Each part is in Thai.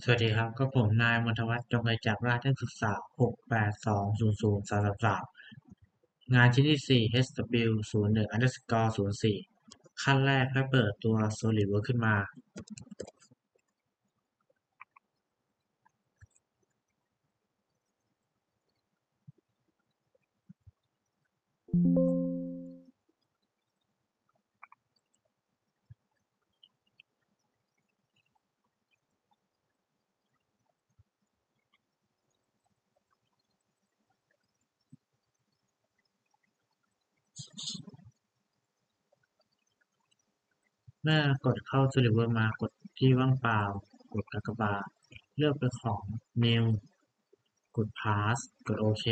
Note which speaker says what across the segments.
Speaker 1: สวัสดีครับก็ผมนายมนทวัฒน์จงใจจากราชนักศึกษา6820033งานชิ้นที่4 HW01_04ขั้นแรกให้เปิดตัว SolidWorks ขึ้นมาเมื่อกดเข้า SolidWorks มากดที่ว่างเปล่ากดกากบาทเลือกเป็นของ New กด Pass กดโอเค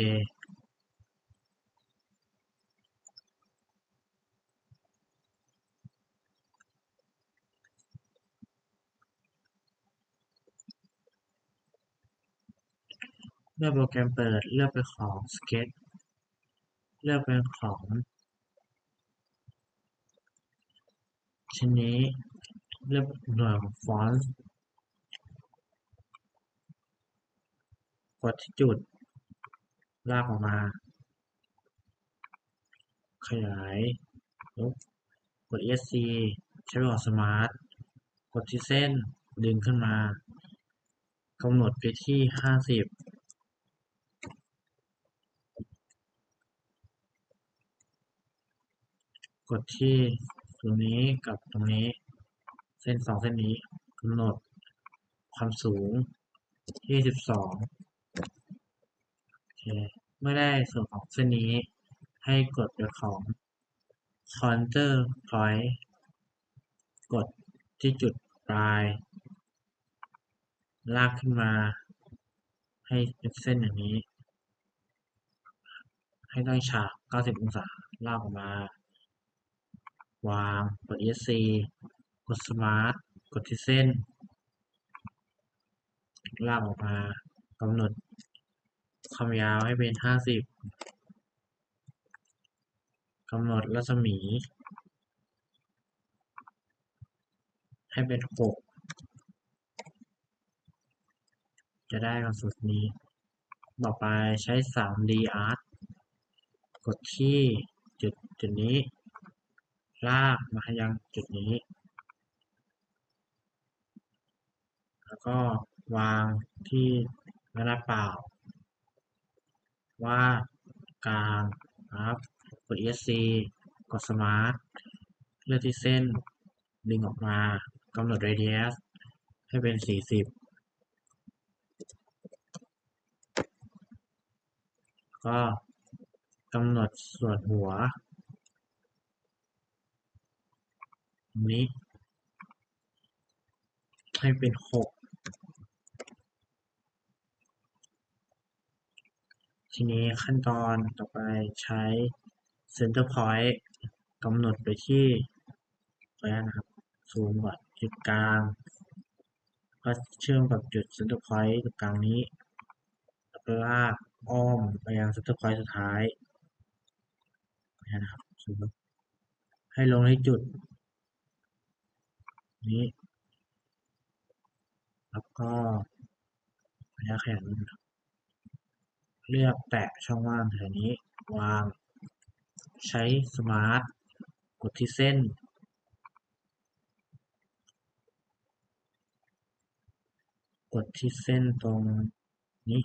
Speaker 1: เมื่อโปรแกรมเปิดเลือกเป็นของ Sketch เลือกเป็นของชิ้นนี้เลือกหน่วยของ Font กดที่จุดลากออกมาขยายลบกด ESC ใช้เป็นของ Smart กดที่เส้นดึงขึ้นมากำหนดไปที่50กดที่ตรงนี้กับตรงนี้เส้น2เส้นนี้กำหนดความสูงที่12โอเคเมื่อได้ส่วนของเส้นนี้ให้กดไปของ Counter Point กดที่จุดปลายลากขึ้นมาให้เป็นเส้นอย่างนี้ให้ตั้งฉาก90องศาลากออกมาวางกด ESC กด Smart กดที่เส้นลากออกมากำหนดความยาวให้เป็น50กำหนดรัศมีให้เป็น6จะได้คอนสูตรนี้ต่อไปใช้ 3D Art กดที่จุดนี้ลากมายังจุดนี้แล้วก็วางที่กระดาษเปล่าวาดกลางครับกด ESC กด Smart เลือกที่เส้นดึงออกมากำหนด Radius ให้เป็น40ก็กำหนดส่วนหัวตรงนี้ให้เป็น6ทีนี้ขั้นตอนต่อไปใช้ Center Point กำหนดไปที่นะครับซูมก่อนจุดกลางก็เชื่อมกับจุด Center Point จุดกลางนี้แล้วก็ลากอ้อมไปยัง Center Point สุดท้ายนะครับซูมให้ลงที่จุดนี้แล้วก็ระยะแขนเลือกแตะช่องว่างแถวนี้วางใช้สมาร์ทกดที่เส้นกดที่เส้นตรงนี้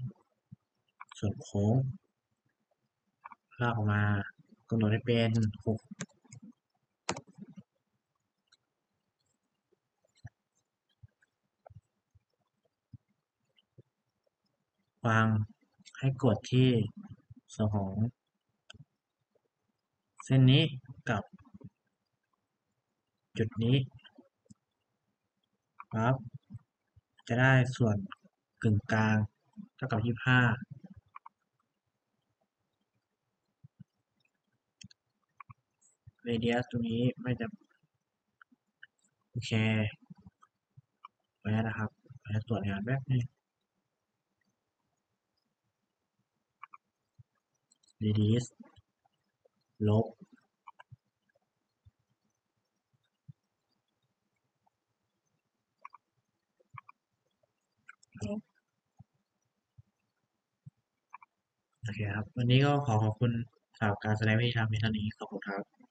Speaker 1: ส่วนโค้งลากออกมากำหนดให้เป็น6วางให้กดที่ส่วนของเส้นนี้กับจุดนี้ครับจะได้ส่วนกึ่งกลางเท่ากับ25เรเดียสตรงนี้ไม่จะโอเคไว้นะครับไว้ตรวจงานแบบนี้ radius ลบ โอเคครับวันนี้ก็ขอขอบคุณสำหรับการแสดงวิธีทำในเท่านี้ขอบคุณครับ